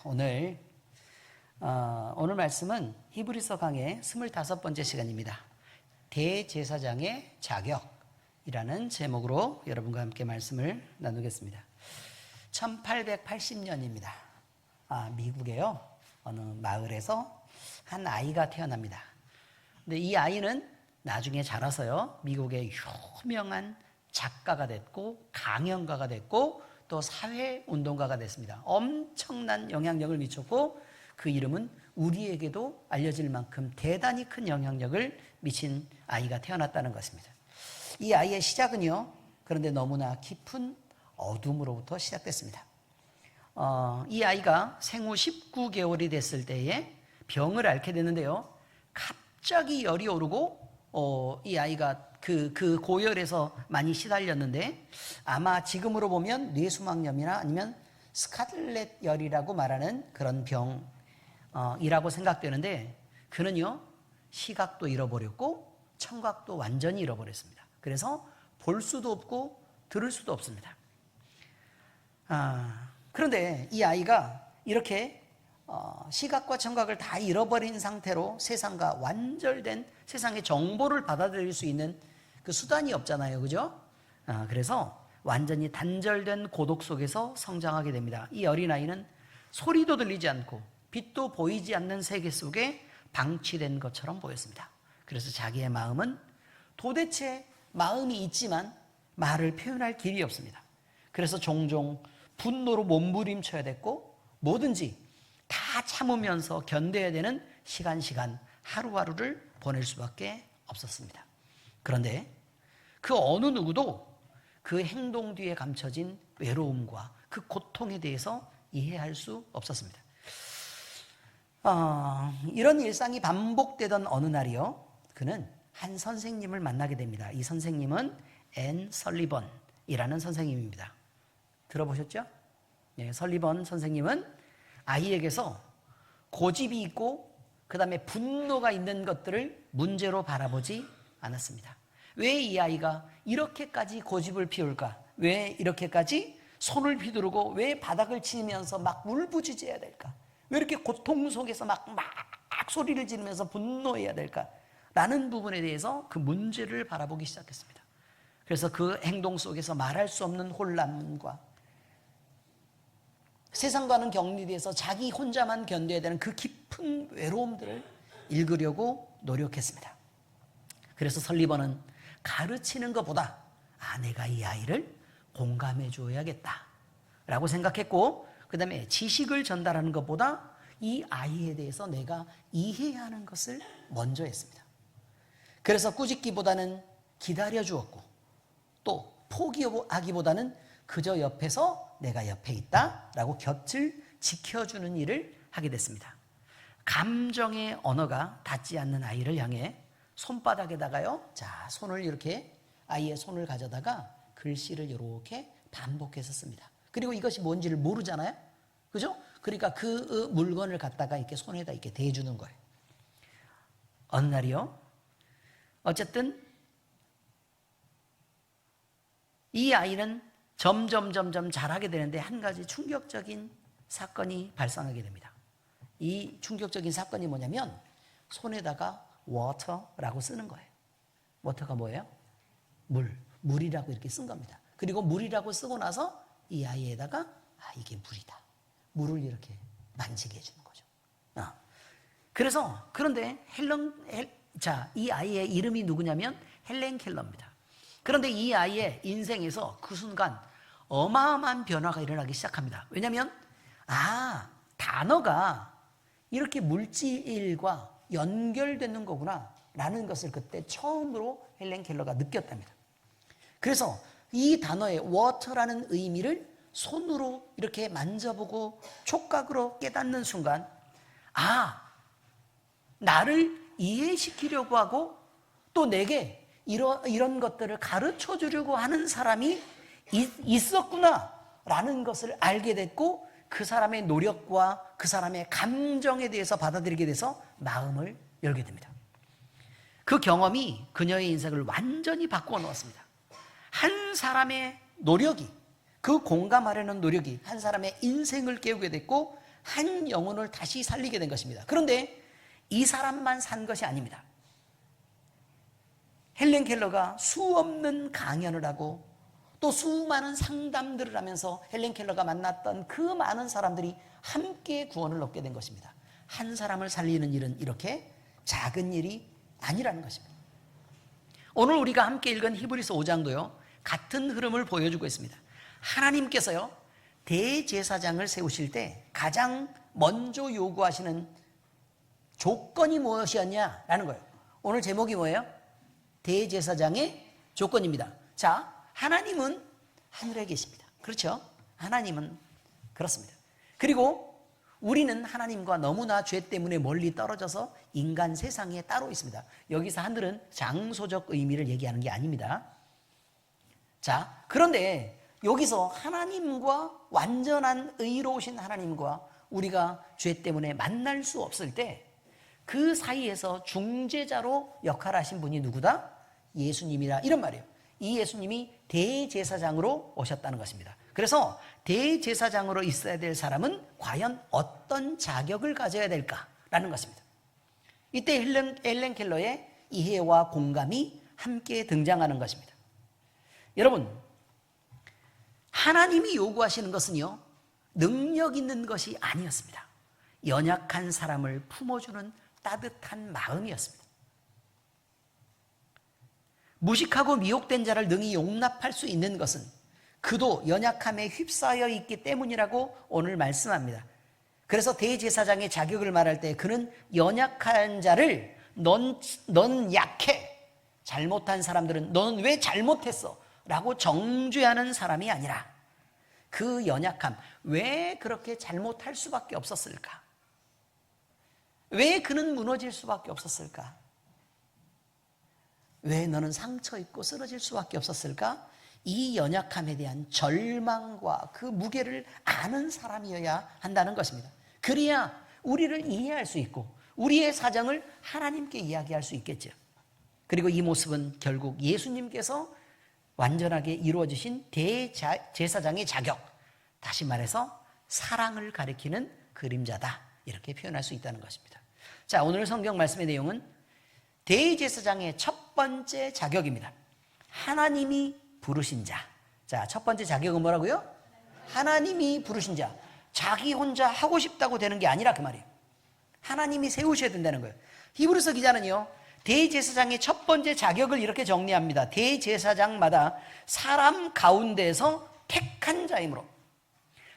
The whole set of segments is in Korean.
오늘 말씀은 히브리서 강의 25번째 시간입니다. 대제사장의 자격이라는 제목으로 여러분과 함께 말씀을 나누겠습니다. 1880년입니다. 미국에요. 어느 마을에서 한 아이가 태어납니다. 근데 이 아이는 나중에 자라서요, 미국의 유명한 작가가 됐고 강연가가 됐고 또 사회운동가가 됐습니다. 엄청난 영향력을 미쳤고 그 이름은 우리에게도 알려질 만큼 대단히 큰 영향력을 미친 아이가 태어났다는 것입니다. 이 아이의 시작은요, 그런데 너무나 깊은 어둠으로부터 시작됐습니다. 이 아이가 생후 19개월이 됐을 때에 병을 앓게 되는데요, 갑자기 열이 오르고 이 아이가 그 고열에서 많이 시달렸는데 아마 지금으로 보면 뇌수막염이나 아니면 스칼렛 열이라고 말하는 그런 병이라고 생각되는데, 그는요 시각도 잃어버렸고 청각도 완전히 잃어버렸습니다. 그래서 볼 수도 없고 들을 수도 없습니다. 그런데 이 아이가 이렇게 시각과 청각을 다 잃어버린 상태로 세상과 완절된 세상의 정보를 받아들일 수 있는 그 수단이 없잖아요, 그죠? 그래서 완전히 단절된 고독 속에서 성장하게 됩니다. 이 어린아이는 소리도 들리지 않고 빛도 보이지 않는 세계 속에 방치된 것처럼 보였습니다. 그래서 자기의 마음은 도대체 마음이 있지만 말을 표현할 길이 없습니다. 그래서 종종 분노로 몸부림쳐야 됐고 뭐든지 다 참으면서 견뎌야 되는 시간 하루하루를 보낼 수밖에 없었습니다. 그런데 그 어느 누구도 그 행동 뒤에 감춰진 외로움과 그 고통에 대해서 이해할 수 없었습니다. 이런 일상이 반복되던 어느 날이요, 그는 한 선생님을 만나게 됩니다. 이 선생님은 앤 설리번이라는 선생님입니다. 들어보셨죠? 네, 설리번 선생님은 아이에게서 고집이 있고 그 다음에 분노가 있는 것들을 문제로 바라보지 않았습니다. 왜 이 아이가 이렇게까지 고집을 피울까? 왜 이렇게까지 손을 휘두르고 왜 바닥을 치면서 막 울부짖어야 될까? 왜 이렇게 고통 속에서 막 소리를 지르면서 분노해야 될까? 라는 부분에 대해서 그 문제를 바라보기 시작했습니다. 그래서 그 행동 속에서 말할 수 없는 혼란과 세상과는 격리돼서 자기 혼자만 견뎌야 되는 그 깊은 외로움들을 읽으려고 노력했습니다. 그래서 설리번은 가르치는 것보다 내가 이 아이를 공감해 줘야겠다 라고 생각했고, 그 다음에 지식을 전달하는 것보다 이 아이에 대해서 내가 이해하는 것을 먼저 했습니다. 그래서 꾸짖기보다는 기다려 주었고 또 포기하기보다는 그저 옆에서 내가 옆에 있다 라고 곁을 지켜주는 일을 하게 됐습니다. 감정의 언어가 닿지 않는 아이를 향해 손바닥에다가요, 자, 손을 이렇게 아이의 손을 가져다가 글씨를 이렇게 반복해서 씁니다. 그리고 이것이 뭔지를 모르잖아요, 그죠? 그러니까 그 물건을 갖다가 이렇게 손에다 이렇게 대주는 거예요. 어느 날이요, 어쨌든 이 아이는 점점 잘하게 되는데 한 가지 충격적인 사건이 발생하게 됩니다. 이 충격적인 사건이 뭐냐면 손에다가 water라고 쓰는 거예요. water가 뭐예요? 물이라고 이렇게 쓴 겁니다. 그리고 물이라고 쓰고 나서 이 아이에다가 이게 물이다, 물을 이렇게 만지게 해주는 거죠. 그래서 그런데 이 아이의 이름이 누구냐면 헬렌 켈러입니다. 그런데 이 아이의 인생에서 그 순간 어마어마한 변화가 일어나기 시작합니다. 왜냐하면 단어가 이렇게 물질과 연결되는 거구나 라는 것을 그때 처음으로 헬렌 켈러가 느꼈답니다. 그래서 이 단어의 water라는 의미를 손으로 이렇게 만져보고 촉각으로 깨닫는 순간 나를 이해시키려고 하고 또 내게 이런 것들을 가르쳐 주려고 하는 사람이 있었구나 라는 것을 알게 됐고, 그 사람의 노력과 그 사람의 감정에 대해서 받아들이게 돼서 마음을 열게 됩니다. 그 경험이 그녀의 인생을 완전히 바꾸어 놓았습니다. 한 사람의 노력이, 그 공감하려는 노력이 한 사람의 인생을 깨우게 됐고, 한 영혼을 다시 살리게 된 것입니다. 그런데 이 사람만 산 것이 아닙니다. 헬렌 켈러가 수없는 강연을 하고 또 수많은 상담들을 하면서 헬렌 켈러가 만났던 그 많은 사람들이 함께 구원을 얻게 된 것입니다. 한 사람을 살리는 일은 이렇게 작은 일이 아니라는 것입니다. 오늘 우리가 함께 읽은 히브리서 5장도요 같은 흐름을 보여주고 있습니다. 하나님께서요 대제사장을 세우실 때 가장 먼저 요구하시는 조건이 무엇이었냐라는 거예요. 오늘 제목이 뭐예요? 대제사장의 조건입니다. 자, 하나님은 하늘에 계십니다. 그렇죠? 하나님은 그렇습니다. 그리고 우리는 하나님과 너무나 죄 때문에 멀리 떨어져서 인간 세상에 따로 있습니다. 여기서 하늘은 장소적 의미를 얘기하는 게 아닙니다. 자, 그런데 여기서 하나님과 완전한 의로우신 하나님과 우리가 죄 때문에 만날 수 없을 때 그 사이에서 중재자로 역할하신 분이 누구다? 예수님이라 이런 말이에요. 이 예수님이 대제사장으로 오셨다는 것입니다. 그래서 대제사장으로 있어야 될 사람은 과연 어떤 자격을 가져야 될까라는 것입니다. 이때 헬렌 켈러의 이해와 공감이 함께 등장하는 것입니다. 여러분, 하나님이 요구하시는 것은요 능력 있는 것이 아니었습니다. 연약한 사람을 품어주는 따뜻한 마음이었습니다. 무식하고 미혹된 자를 능히 용납할 수 있는 것은 그도 연약함에 휩싸여 있기 때문이라고 오늘 말씀합니다. 그래서 대제사장의 자격을 말할 때 그는 연약한 자를 넌 약해, 잘못한 사람들은 너는 왜 잘못했어? 라고 정죄하는 사람이 아니라 그 연약함, 왜 그렇게 잘못할 수밖에 없었을까? 왜 그는 무너질 수밖에 없었을까? 왜 너는 상처 입고 쓰러질 수밖에 없었을까? 이 연약함에 대한 절망과 그 무게를 아는 사람이어야 한다는 것입니다. 그래야 우리를 이해할 수 있고 우리의 사정을 하나님께 이야기할 수 있겠죠. 그리고 이 모습은 결국 예수님께서 완전하게 이루어지신 대제사장의 자격, 다시 말해서 사랑을 가리키는 그림자다, 이렇게 표현할 수 있다는 것입니다. 자, 오늘 성경 말씀의 내용은 대제사장의 첫 번째 자격입니다. 하나님이 부르신 자. 자, 첫 번째 자격은 뭐라고요? 하나님이 부르신 자. 자기 혼자 하고 싶다고 되는 게 아니라 그 말이에요. 하나님이 세우셔야 된다는 거예요. 히브리서 기자는요 대제사장의 첫 번째 자격을 이렇게 정리합니다. 대제사장마다 사람 가운데서 택한 자이므로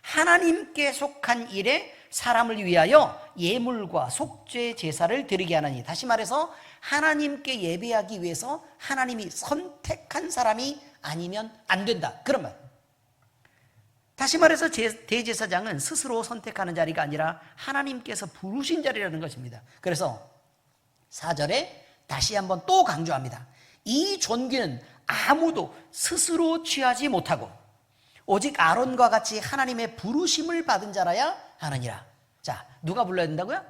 하나님께 속한 일에 사람을 위하여 예물과 속죄 제사를 드리게 하나니, 다시 말해서 하나님께 예배하기 위해서 하나님이 선택한 사람이 아니면 안 된다, 그런 말. 다시 말해서 대제사장은 스스로 선택하는 자리가 아니라 하나님께서 부르신 자리라는 것입니다. 그래서 4절에 다시 한번 또 강조합니다. 이 존귀는 아무도 스스로 취하지 못하고 오직 아론과 같이 하나님의 부르심을 받은 자라야 하느니라. 자, 누가 불러야 된다고요?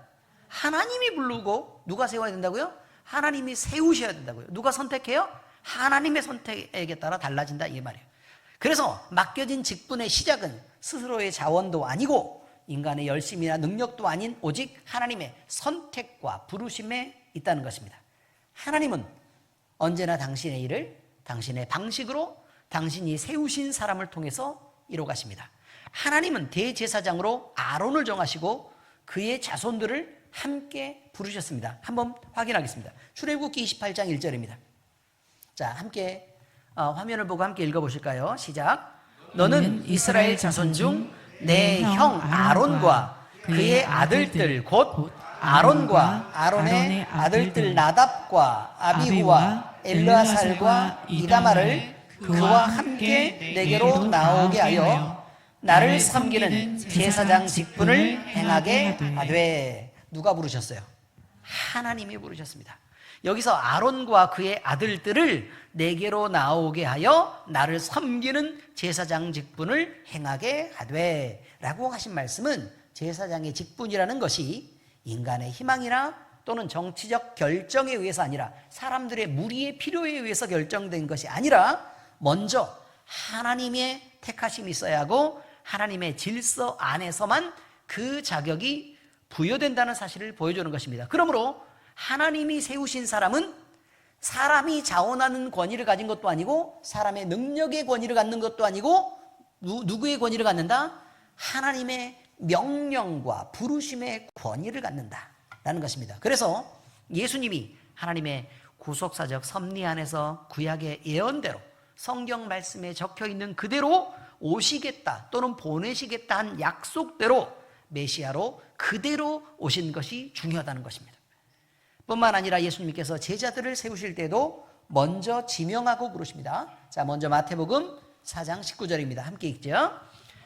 하나님이 부르고 누가 세워야 된다고요? 하나님이 세우셔야 된다고요. 누가 선택해요? 하나님의 선택에 따라 달라진다, 이 말이에요. 그래서 맡겨진 직분의 시작은 스스로의 자원도 아니고 인간의 열심이나 능력도 아닌 오직 하나님의 선택과 부르심에 있다는 것입니다. 하나님은 언제나 당신의 일을 당신의 방식으로 당신이 세우신 사람을 통해서 이루어가십니다. 하나님은 대제사장으로 아론을 정하시고 그의 자손들을 함께 부르셨습니다. 한번 확인하겠습니다. 출애굽기 28장 1절입니다. 자, 함께 화면을 보고 함께 읽어보실까요? 시작. 너는 이스라엘 자손 중 내 형 아론과 그의 아들들 곧 아론과 아론의 아들들 나답과 아비후와 엘르아살과 이다말을 그와 함께 내게로 나오게 하여 나를 섬기는 제사장 직분을 행하게 하되. 누가 부르셨어요? 하나님이 부르셨습니다. 여기서 아론과 그의 아들들을 내게로 나오게 하여 나를 섬기는 제사장 직분을 행하게 하되 라고 하신 말씀은 제사장의 직분이라는 것이 인간의 희망이나 또는 정치적 결정에 의해서 아니라 사람들의 무리의 필요에 의해서 결정된 것이 아니라 먼저 하나님의 택하심이 있어야 하고 하나님의 질서 안에서만 그 자격이 부여된다는 사실을 보여주는 것입니다. 그러므로 하나님이 세우신 사람은 사람이 자원하는 권위를 가진 것도 아니고 사람의 능력의 권위를 갖는 것도 아니고 누구의 권위를 갖는다? 하나님의 명령과 부르심의 권위를 갖는다라는 것입니다. 그래서 예수님이 하나님의 구속사적 섭리 안에서 구약의 예언대로 성경 말씀에 적혀있는 그대로 오시겠다 또는 보내시겠다 한 약속대로 메시아로 그대로 오신 것이 중요하다는 것입니다. 뿐만 아니라 예수님께서 제자들을 세우실 때도 먼저 지명하고 부르십니다. 자, 먼저 마태복음 4장 19절입니다. 함께 읽죠.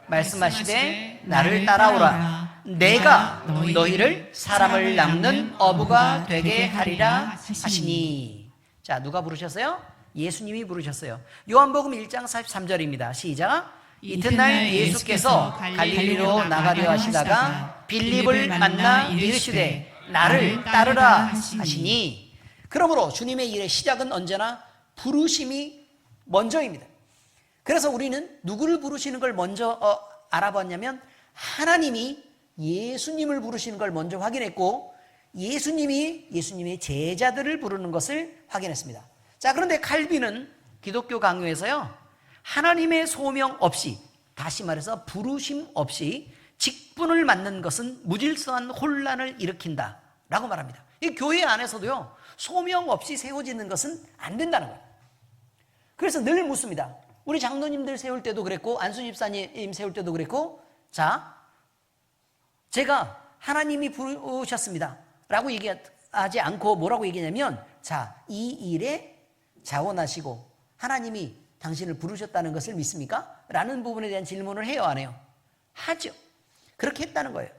말씀하시되 나를 따라오라. 내가 너희를 사람을 낚는 어부가 되게 하리라 하시니. 자, 누가 부르셨어요? 예수님이 부르셨어요. 요한복음 1장 43절입니다. 시작. 이튿날 예수께서 갈릴리로 나가려 하시다가 빌립을 만나 이르시되 나를 따르라 하시니. 그러므로 주님의 일의 시작은 언제나 부르심이 먼저입니다. 그래서 우리는 누구를 부르시는 걸 먼저 알아봤냐면 하나님이 예수님을 부르시는 걸 먼저 확인했고 예수님이 예수님의 제자들을 부르는 것을 확인했습니다. 자, 그런데 칼빈은 기독교 강요에서요, 하나님의 소명 없이, 다시 말해서 부르심 없이 직분을 맡는 것은 무질서한 혼란을 일으킨다 라고 말합니다. 이 교회 안에서도요, 소명 없이 세워지는 것은 안 된다는 거예요. 그래서 늘 묻습니다. 우리 장로님들 세울 때도 그랬고 안수 집사님 세울 때도 그랬고, 자, 제가 하나님이 부르셨습니다 라고 얘기하지 않고 뭐라고 얘기하냐면, 자, 이 일에 자원하시고 하나님이 당신을 부르셨다는 것을 믿습니까? 라는 부분에 대한 질문을 해요, 안 해요? 하죠. 그렇게 했다는 거예요.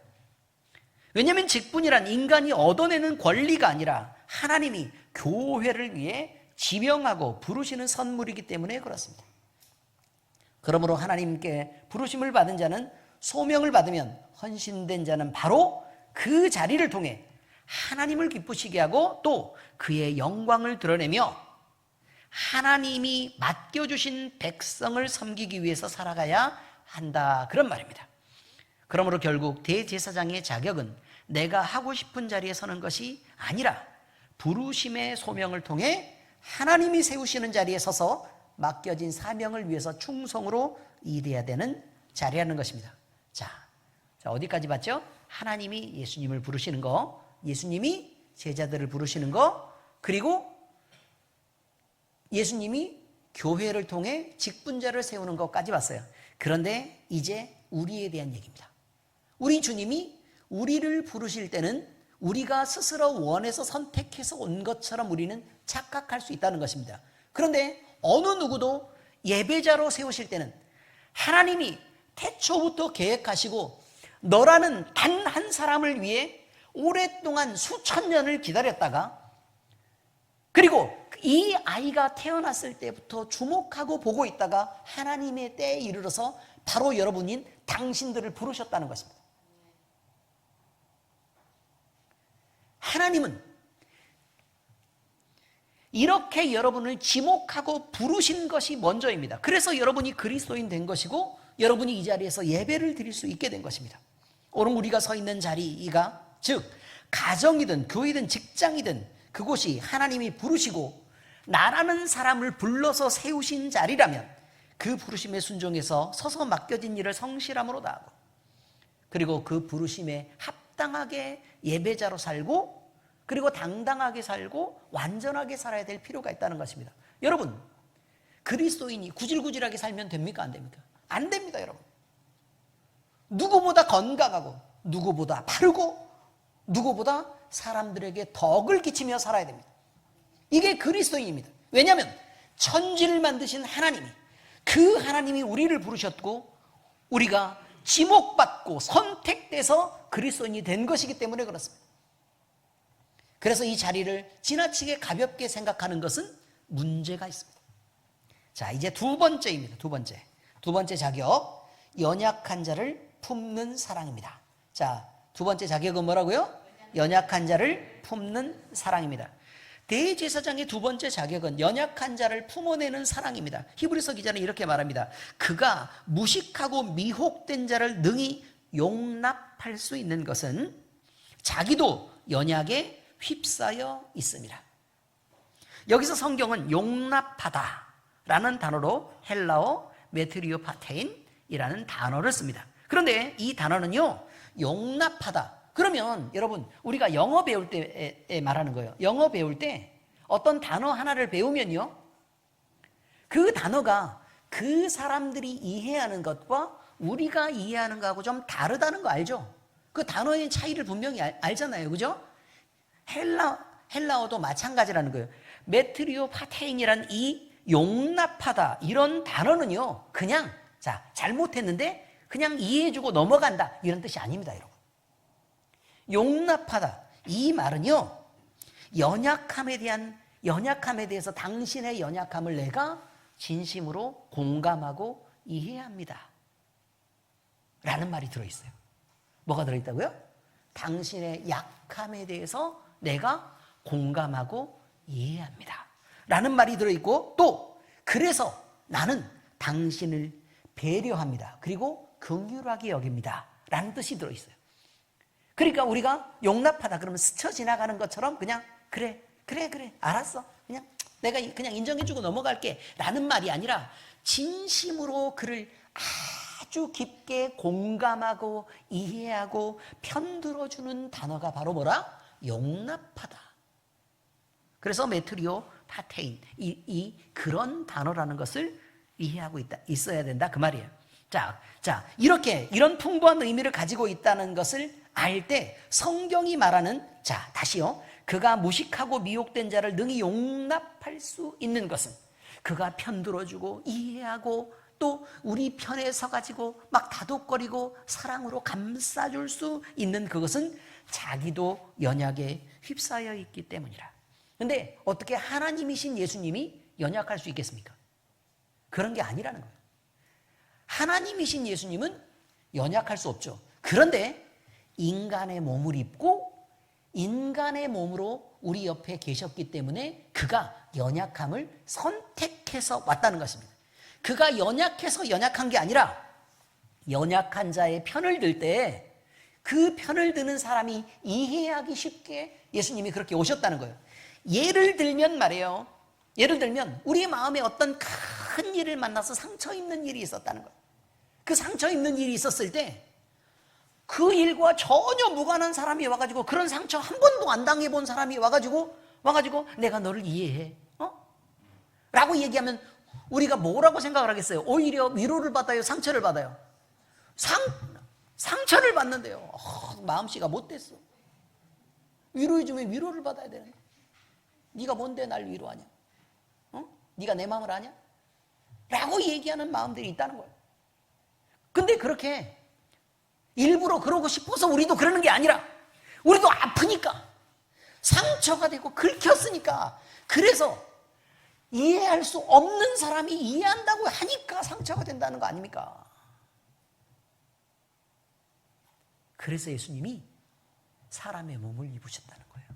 왜냐하면 직분이란 인간이 얻어내는 권리가 아니라 하나님이 교회를 위해 지명하고 부르시는 선물이기 때문에 그렇습니다. 그러므로 하나님께 부르심을 받은 자는, 소명을 받으면 헌신된 자는 바로 그 자리를 통해 하나님을 기쁘시게 하고 또 그의 영광을 드러내며 하나님이 맡겨주신 백성을 섬기기 위해서 살아가야 한다, 그런 말입니다. 그러므로 결국 대제사장의 자격은 내가 하고 싶은 자리에 서는 것이 아니라 부르심의 소명을 통해 하나님이 세우시는 자리에 서서 맡겨진 사명을 위해서 충성으로 일해야 되는 자리라는 것입니다. 자, 어디까지 봤죠? 하나님이 예수님을 부르시는 거, 예수님이 제자들을 부르시는 거, 그리고 예수님이 교회를 통해 직분자를 세우는 것까지 봤어요. 그런데 이제 우리에 대한 얘기입니다. 우리 주님이 우리를 부르실 때는 우리가 스스로 원해서 선택해서 온 것처럼 우리는 착각할 수 있다는 것입니다. 그런데 어느 누구도 예배자로 세우실 때는 하나님이 태초부터 계획하시고 너라는 단 한 사람을 위해 오랫동안 수천 년을 기다렸다가, 그리고 이 아이가 태어났을 때부터 주목하고 보고 있다가 하나님의 때에 이르러서 바로 여러분인 당신들을 부르셨다는 것입니다. 하나님은 이렇게 여러분을 지목하고 부르신 것이 먼저입니다. 그래서 여러분이 그리스도인 된 것이고 여러분이 이 자리에서 예배를 드릴 수 있게 된 것입니다. 오늘 우리가 서 있는 자리가, 즉 가정이든 교회든 직장이든 그곳이 하나님이 부르시고 나라는 사람을 불러서 세우신 자리라면 그 부르심에 순종해서 서서 맡겨진 일을 성실함으로 다하고, 그리고 그 부르심에 합당하게 예배자로 살고, 그리고 당당하게 살고 완전하게 살아야 될 필요가 있다는 것입니다. 여러분, 그리스도인이 구질구질하게 살면 됩니까? 안 됩니까? 안 됩니다, 여러분. 누구보다 건강하고 누구보다 바르고 누구보다 사람들에게 덕을 끼치며 살아야 됩니다. 이게 그리스도인입니다. 왜냐하면 천지를 만드신 하나님이, 그 하나님이 우리를 부르셨고 우리가 지목받고 선택돼서 그리스도인이 된 것이기 때문에 그렇습니다. 그래서 이 자리를 지나치게 가볍게 생각하는 것은 문제가 있습니다. 자, 이제 두 번째입니다. 두 번째 자격, 연약한 자를 품는 사랑입니다. 자, 두 번째 자격은 뭐라고요? 연약한 자를 품는 사랑입니다. 대제사장의 두 번째 자격은 연약한 자를 품어내는 사랑입니다. 히브리서 기자는 이렇게 말합니다. 그가 무식하고 미혹된 자를 능히 용납할 수 있는 것은 자기도 연약에 휩싸여 있습니다. 여기서 성경은 용납하다라는 단어로 헬라어 메트리오파테인이라는 단어를 씁니다. 그런데 이 단어는요, 용납하다. 그러면 여러분, 우리가 영어 배울 때 말하는 거예요. 영어 배울 때 어떤 단어 하나를 배우면요, 그 단어가 그 사람들이 이해하는 것과 우리가 이해하는 것하고 좀 다르다는 거 알죠? 그 단어의 차이를 분명히 알잖아요. 그죠? 헬라어도 마찬가지라는 거예요. 메트리오파테인이란 이 용납하다, 이런 단어는요, 그냥, 자, 잘못했는데 그냥 이해해주고 넘어간다, 이런 뜻이 아닙니다, 여러분. 용납하다, 이 말은요, 연약함에 대해서 당신의 연약함을 내가 진심으로 공감하고 이해합니다 라는 말이 들어있어요. 뭐가 들어있다고요? 당신의 약함에 대해서 내가 공감하고 이해합니다 라는 말이 들어있고, 또 그래서 나는 당신을 배려합니다, 그리고 긍휼하게 여깁니다 라는 뜻이 들어있어요. 그러니까 우리가 용납하다 그러면 스쳐 지나가는 것처럼 그냥 그래 알았어, 그냥 내가 그냥 인정해주고 넘어갈게 라는 말이 아니라 진심으로 그를 아주 깊게 공감하고 이해하고 편들어주는 단어가 바로 뭐라? 용납하다. 그래서 메트리오 파테인, 그런 단어라는 것을 이해하고 있어야 된다, 그 말이에요. 자, 이런 풍부한 의미를 가지고 있다는 것을 알 때 성경이 말하는, 자, 다시요. 그가 무식하고 미혹된 자를 능히 용납할 수 있는 것은 그가 편들어주고 이해하고 또 우리 편에 서가지고 막 다독거리고 사랑으로 감싸줄 수 있는 그것은 자기도 연약에 휩싸여 있기 때문이라. 근데 어떻게 하나님이신 예수님이 연약할 수 있겠습니까? 그런 게 아니라는 거예요. 하나님이신 예수님은 연약할 수 없죠. 그런데 인간의 몸을 입고 인간의 몸으로 우리 옆에 계셨기 때문에 그가 연약함을 선택해서 왔다는 것입니다. 그가 연약해서 연약한 게 아니라 연약한 자의 편을 들 때 그 편을 드는 사람이 이해하기 쉽게 예수님이 그렇게 오셨다는 거예요. 예를 들면 말이에요. 예를 들면 우리의 마음에 어떤 큰 일을 만나서 상처 입는 일이 있었다는 거예요. 그 상처 입는 일이 있었을 때 그 일과 전혀 무관한 사람이 와가지고, 그런 상처 한 번도 안 당해본 사람이 와가지고 내가 너를 이해해, 라고 얘기하면 우리가 뭐라고 생각을 하겠어요? 오히려 위로를 받아요, 상처를 받아요? 상처를 받는데요. 마음씨가 못됐어. 위로해주면 위로를 받아야 되는데 네가 뭔데 날 위로하냐? 네가 내 마음을 아냐? 라고 얘기하는 마음들이 있다는 거예요. 근데 그렇게 일부러 그러고 싶어서 우리도 그러는 게 아니라 우리도 아프니까, 상처가 되고 긁혔으니까, 그래서 이해할 수 없는 사람이 이해한다고 하니까 상처가 된다는 거 아닙니까? 그래서 예수님이 사람의 몸을 입으셨다는 거예요.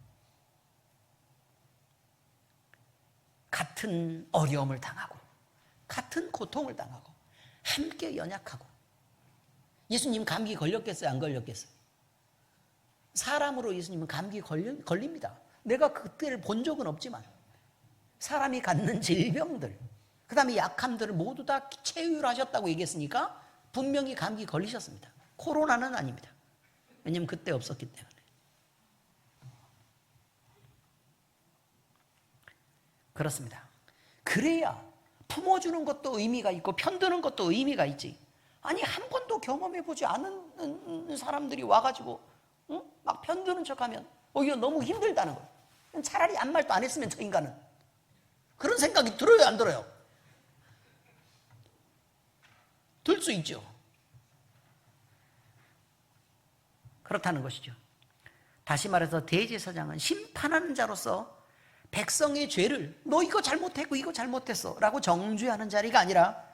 같은 어려움을 당하고 같은 고통을 당하고 함께 연약하고. 예수님 감기 걸렸겠어요? 안 걸렸겠어요? 사람으로 예수님은 감기 걸립니다. 내가 그때를 본 적은 없지만 사람이 갖는 질병들, 그 다음에 약함들을 모두 다 체휼하셨다고 얘기했으니까 분명히 감기 걸리셨습니다. 코로나는 아닙니다. 왜냐하면 그때 없었기 때문에. 그렇습니다. 그래야 품어주는 것도 의미가 있고 편드는 것도 의미가 있지. 아니, 한 번도 경험해보지 않은 사람들이 와가지고 막 편드는 척하면 오히려 너무 힘들다는 거예요. 차라리 아무 말도 안 했으면 저 인간은. 그런 생각이 들어요, 안 들어요? 들 수 있죠. 그렇다는 것이죠. 다시 말해서 대제사장은 심판하는 자로서 백성의 죄를 너 이거 잘못했고 이거 잘못했어 라고 정죄하는 자리가 아니라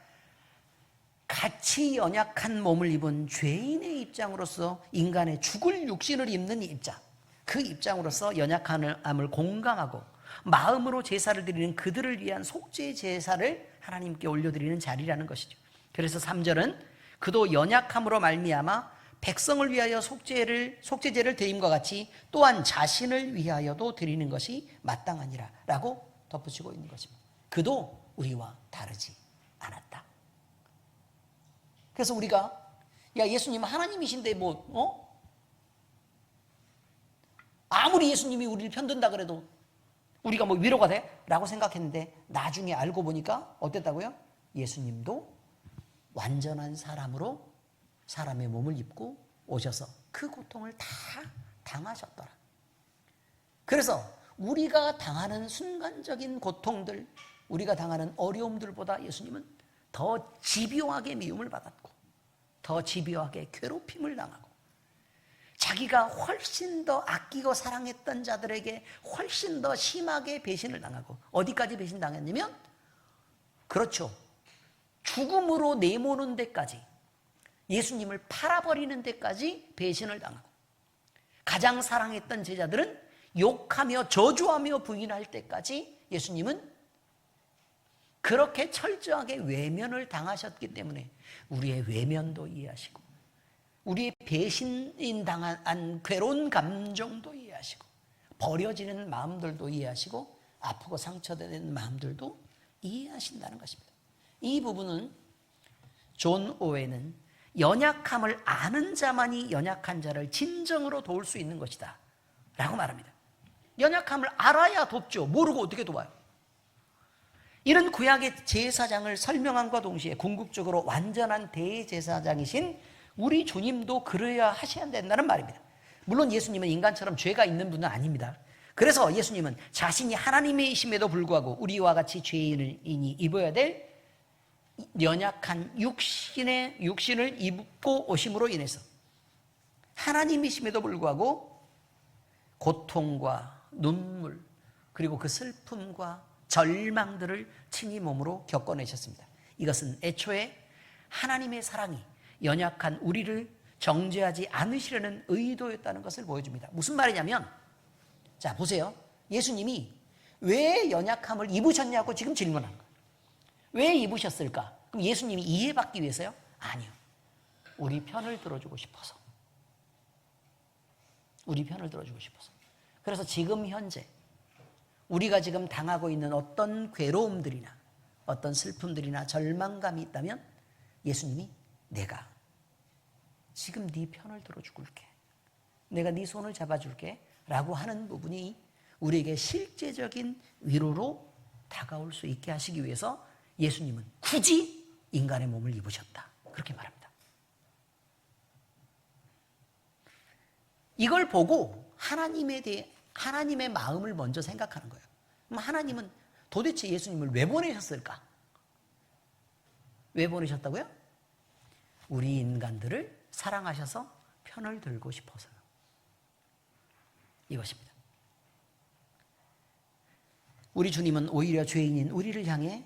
같이 연약한 몸을 입은 죄인의 입장으로서, 인간의 죽을 육신을 입는 입장, 그 입장으로서 연약함을 공감하고 마음으로 제사를 드리는 그들을 위한 속죄 제사를 하나님께 올려드리는 자리라는 것이죠. 그래서 3절은 그도 연약함으로 말미암아 백성을 위하여 속죄제를 드림과 같이 또한 자신을 위하여도 드리는 것이 마땅하니라 라고 덧붙이고 있는 것입니다. 그도 우리와 다르지 않았다. 그래서 우리가 야, 예수님은 하나님이신데 아무리 예수님이 우리를 편든다 그래도 우리가 위로가 돼? 라고 생각했는데 나중에 알고 보니까 어땠다고요? 예수님도 완전한 사람으로 사람의 몸을 입고 오셔서 그 고통을 다 당하셨더라. 그래서 우리가 당하는 순간적인 고통들, 우리가 당하는 어려움들보다 예수님은 더 집요하게 미움을 받았고 더 집요하게 괴롭힘을 당하고 자기가 훨씬 더 아끼고 사랑했던 자들에게 훨씬 더 심하게 배신을 당하고 어디까지 배신당했냐면 그렇죠. 죽음으로 내모는 데까지 예수님을 팔아버리는 데까지 배신을 당하고 가장 사랑했던 제자들은 욕하며 저주하며 부인할 때까지 예수님은 그렇게 철저하게 외면을 당하셨기 때문에 우리의 외면도 이해하시고 우리의 배신인 당한 괴로운 감정도 이해하시고 버려지는 마음들도 이해하시고 아프고 상처되는 마음들도 이해하신다는 것입니다. 이 부분은 존 오웬은 연약함을 아는 자만이 연약한 자를 진정으로 도울 수 있는 것이다 라고 말합니다. 연약함을 알아야 돕죠. 모르고 어떻게 도와요? 이런 구약의 제사장을 설명함과 동시에 궁극적으로 완전한 대제사장이신 우리 주님도 그래야 하셔야 된다는 말입니다. 물론 예수님은 인간처럼 죄가 있는 분은 아닙니다. 그래서 예수님은 자신이 하나님이심에도 불구하고 우리와 같이 죄인이 입어야 될 연약한 육신을 입고 오심으로 인해서 하나님이심에도 불구하고 고통과 눈물 그리고 그 슬픔과 절망들을 친히 몸으로 겪어내셨습니다. 이것은 애초에 하나님의 사랑이 연약한 우리를 정죄하지 않으시려는 의도였다는 것을 보여줍니다. 무슨 말이냐면 자 보세요. 예수님이 왜 연약함을 입으셨냐고 지금 질문한 거예요. 왜 입으셨을까? 그럼 예수님이 이해받기 위해서요? 아니요. 우리 편을 들어주고 싶어서. 우리 편을 들어주고 싶어서. 그래서 지금 현재 우리가 지금 당하고 있는 어떤 괴로움들이나 어떤 슬픔들이나 절망감이 있다면 예수님이 내가 지금 네 편을 들어줄게. 내가 네 손을 잡아줄게. 라고 하는 부분이 우리에게 실제적인 위로로 다가올 수 있게 하시기 위해서 예수님은 굳이 인간의 몸을 입으셨다. 그렇게 말합니다. 이걸 보고 하나님의 마음을 먼저 생각하는 거예요. 그럼 하나님은 도대체 예수님을 왜 보내셨을까? 왜 보내셨다고요? 우리 인간들을 사랑하셔서 편을 들고 싶어서요. 이것입니다. 우리 주님은 오히려 죄인인 우리를 향해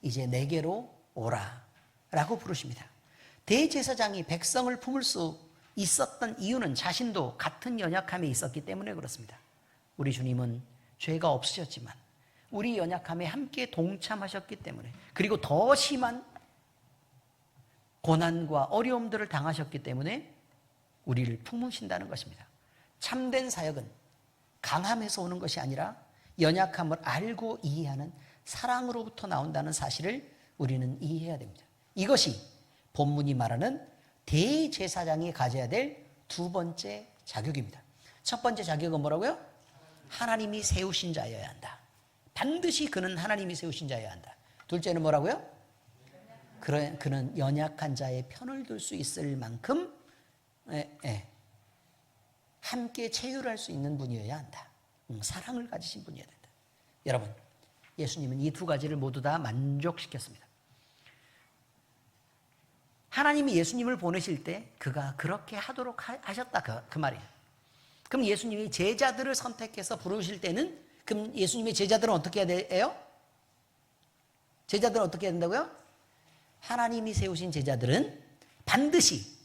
이제 내게로 오라 라고 부르십니다. 대제사장이 백성을 품을 수 있었던 이유는 자신도 같은 연약함에 있었기 때문에 그렇습니다. 우리 주님은 죄가 없으셨지만 우리 연약함에 함께 동참하셨기 때문에 그리고 더 심한 고난과 어려움들을 당하셨기 때문에 우리를 품으신다는 것입니다. 참된 사역은 강함에서 오는 것이 아니라 연약함을 알고 이해하는 사랑으로부터 나온다는 사실을 우리는 이해해야 됩니다. 이것이 본문이 말하는 대제사장이 가져야 될 두 번째 자격입니다. 첫 번째 자격은 뭐라고요? 하나님이 세우신 자여야 한다. 반드시 그는 하나님이 세우신 자여야 한다. 둘째는 뭐라고요? 그는 연약한 자의 편을 들 수 있을 만큼 함께 체휼할 수 있는 분이어야 한다. 사랑을 가지신 분이어야 된다. 여러분, 예수님은 이 두 가지를 모두 다 만족시켰습니다. 하나님이 예수님을 보내실 때 그가 그렇게 하도록 하셨다 그 말이에요. 그럼 예수님이 제자들을 선택해서 부르실 때는 그럼 예수님의 제자들은 어떻게 해야 돼요? 제자들은 어떻게 해야 된다고요? 하나님이 세우신 제자들은 반드시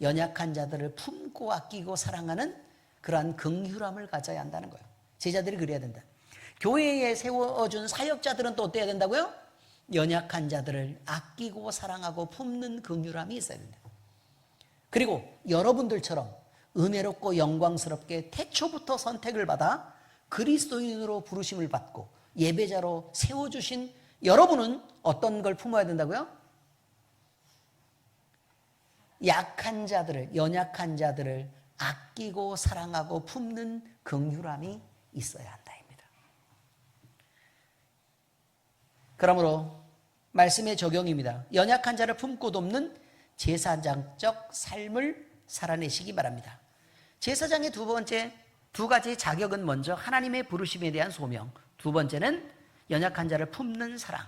연약한 자들을 품고 아끼고 사랑하는 그러한 긍휼함을 가져야 한다는 거예요. 제자들이 그래야 된다. 교회에 세워준 사역자들은 또 어때야 된다고요? 연약한 자들을 아끼고 사랑하고 품는 긍휼함이 있어야 된다. 그리고 여러분들처럼 은혜롭고 영광스럽게 태초부터 선택을 받아 그리스도인으로 부르심을 받고 예배자로 세워주신 여러분은 어떤 걸 품어야 된다고요? 약한 자들을, 연약한 자들을 아끼고 사랑하고 품는 긍휼함이 있어야 한다입니다. 그러므로 말씀의 적용입니다. 연약한 자를 품고 돕는 제사장적 삶을 살아내시기 바랍니다. 제사장의 두 가지 자격은 먼저 하나님의 부르심에 대한 소명, 두 번째는 연약한 자를 품는 사랑,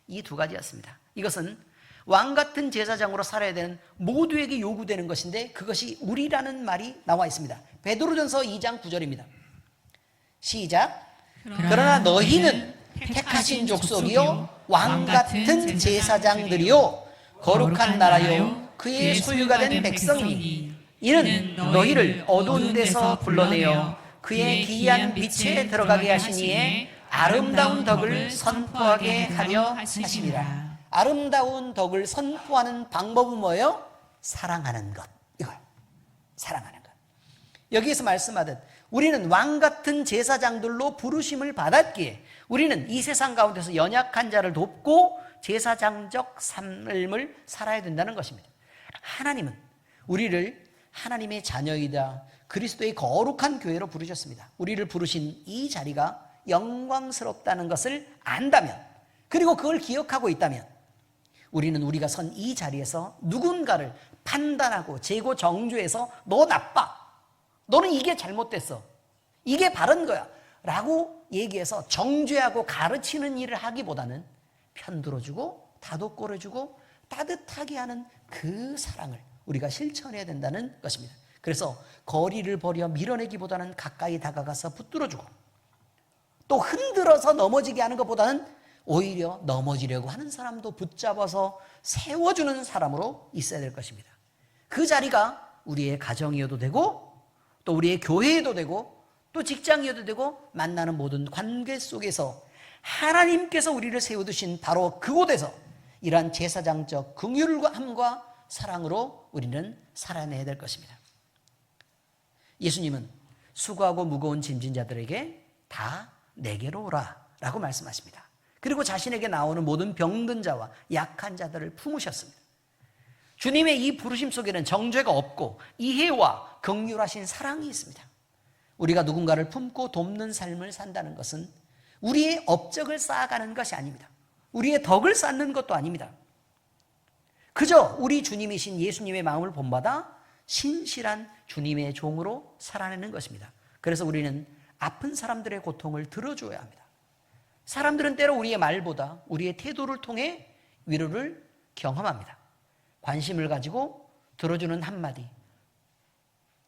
이 두 가지였습니다. 이것은 왕같은 제사장으로 살아야 되는 모두에게 요구되는 것인데 그것이 우리라는 말이 나와 있습니다. 베드로전서 2장 9절입니다. 시작. 그러나 너희는 택하신 족속이요 왕같은 제사장들이요 거룩한 나라요 그의 소유가 된 백성이니 이는 너희를 어두운 데서 불러내어 그의 기이한 빛에 들어가게 하시니에 아름다운 덕을 선포하게 하려 하심이라. 아름다운 덕을 선포하는 방법은 뭐예요? 사랑하는 것. 이거예요. 사랑하는 것. 여기에서 말씀하듯 우리는 왕같은 제사장들로 부르심을 받았기에 우리는 이 세상 가운데서 연약한 자를 돕고 제사장적 삶을 살아야 된다는 것입니다. 하나님은 우리를 하나님의 자녀이다 그리스도의 거룩한 교회로 부르셨습니다. 우리를 부르신 이 자리가 영광스럽다는 것을 안다면, 그리고 그걸 기억하고 있다면 우리는 우리가 선 이 자리에서 누군가를 판단하고 재고 정죄해서 너 나빠, 너는 이게 잘못됐어, 이게 바른 거야 라고 얘기해서 정죄하고 가르치는 일을 하기보다는 편들어주고 다독거려주고 따뜻하게 하는 그 사랑을 우리가 실천해야 된다는 것입니다. 그래서 거리를 버려 밀어내기보다는 가까이 다가가서 붙들어주고, 또 흔들어서 넘어지게 하는 것보다는 오히려 넘어지려고 하는 사람도 붙잡아서 세워주는 사람으로 있어야 될 것입니다. 그 자리가 우리의 가정이어도 되고 또 우리의 교회에도 되고 또 직장이어도 되고 만나는 모든 관계 속에서 하나님께서 우리를 세워두신 바로 그곳에서 이러한 제사장적 긍휼함과 사랑으로 우리는 살아내야 될 것입니다. 예수님은 수고하고 무거운 짐진 자들에게 다 내게로 오라 라고 말씀하십니다. 그리고 자신에게 나오는 모든 병든 자와 약한 자들을 품으셨습니다. 주님의 이 부르심 속에는 정죄가 없고 이해와 긍휼하신 사랑이 있습니다. 우리가 누군가를 품고 돕는 삶을 산다는 것은 우리의 업적을 쌓아가는 것이 아닙니다. 우리의 덕을 쌓는 것도 아닙니다. 그저 우리 주님이신 예수님의 마음을 본받아 신실한 주님의 종으로 살아내는 것입니다. 그래서 우리는 아픈 사람들의 고통을 들어줘야 합니다. 사람들은 때로 우리의 말보다 우리의 태도를 통해 위로를 경험합니다. 관심을 가지고 들어주는 한마디,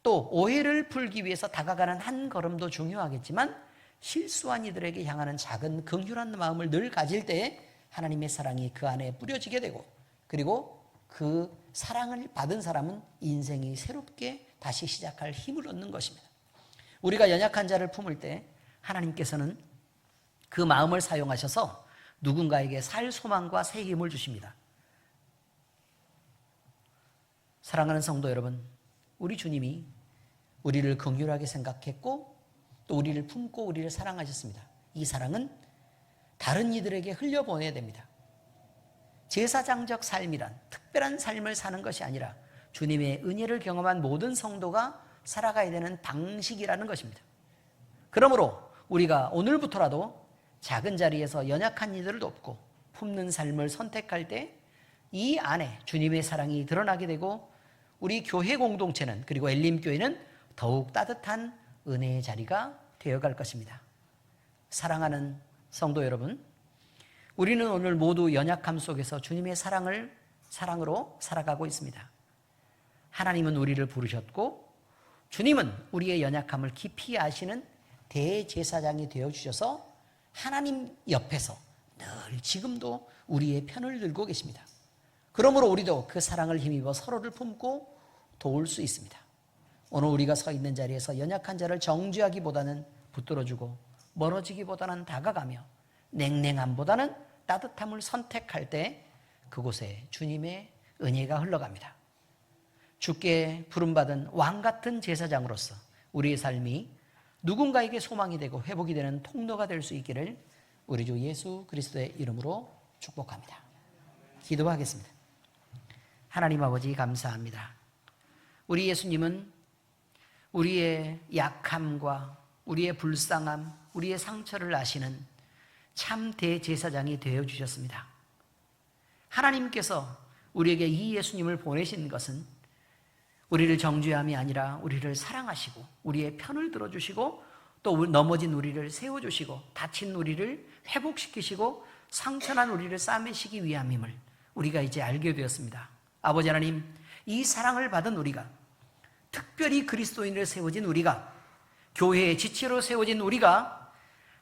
또 오해를 풀기 위해서 다가가는 한 걸음도 중요하겠지만 실수한 이들에게 향하는 작은 긍휼한 마음을 늘 가질 때에 하나님의 사랑이 그 안에 뿌려지게 되고, 그리고 그 사랑을 받은 사람은 인생이 새롭게 다시 시작할 힘을 얻는 것입니다. 우리가 연약한 자를 품을 때 하나님께서는 그 마음을 사용하셔서 누군가에게 살 소망과 새 힘을 주십니다. 사랑하는 성도 여러분, 우리 주님이 우리를 긍휼하게 생각했고 또 우리를 품고 우리를 사랑하셨습니다. 이 사랑은 다른 이들에게 흘려보내야 됩니다. 제사장적 삶이란 특별한 삶을 사는 것이 아니라 주님의 은혜를 경험한 모든 성도가 살아가야 되는 방식이라는 것입니다. 그러므로 우리가 오늘부터라도 작은 자리에서 연약한 이들을 돕고 품는 삶을 선택할 때 이 안에 주님의 사랑이 드러나게 되고 우리 교회 공동체는, 그리고 엘림교회는 더욱 따뜻한 은혜의 자리가 되어갈 것입니다. 사랑하는 성도 여러분, 우리는 오늘 모두 연약함 속에서 주님의 사랑으로 살아가고 있습니다. 하나님은 우리를 부르셨고 주님은 우리의 연약함을 깊이 아시는 대제사장이 되어주셔서 하나님 옆에서 늘 지금도 우리의 편을 들고 계십니다. 그러므로 우리도 그 사랑을 힘입어 서로를 품고 도울 수 있습니다. 오늘 우리가 서 있는 자리에서 연약한 자를 정죄하기보다는 붙들어주고 멀어지기보다는 다가가며 냉랭함보다는 따뜻함을 선택할 때 그곳에 주님의 은혜가 흘러갑니다. 주께 부름받은 왕 같은 제사장으로서 우리의 삶이 누군가에게 소망이 되고 회복이 되는 통로가 될 수 있기를 우리 주 예수 그리스도의 이름으로 축복합니다. 기도하겠습니다. 하나님 아버지 감사합니다. 우리 예수님은 우리의 약함과 우리의 불쌍함, 우리의 상처를 아시는 참 대제사장이 되어주셨습니다. 하나님께서 우리에게 이 예수님을 보내신 것은 우리를 정죄함이 아니라 우리를 사랑하시고 우리의 편을 들어주시고 또 넘어진 우리를 세워주시고 다친 우리를 회복시키시고 상처난 우리를 싸매시기 위함임을 우리가 이제 알게 되었습니다. 아버지 하나님, 이 사랑을 받은 우리가, 특별히 그리스도인으로 세워진 우리가, 교회의 지체로 세워진 우리가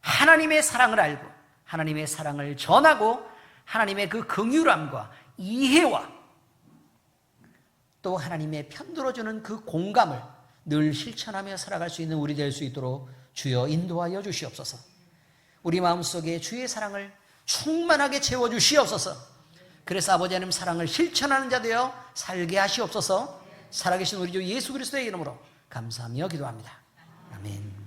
하나님의 사랑을 알고 하나님의 사랑을 전하고 하나님의 그 긍휼함과 이해와 또 하나님의 편들어주는 그 공감을 늘 실천하며 살아갈 수 있는 우리 될 수 있도록 주여 인도하여 주시옵소서. 우리 마음속에 주의 사랑을 충만하게 채워주시옵소서. 그래서 아버지 하나님 사랑을 실천하는 자 되어 살게 하시옵소서. 살아계신 우리 주 예수 그리스도의 이름으로 감사하며 기도합니다. 아멘.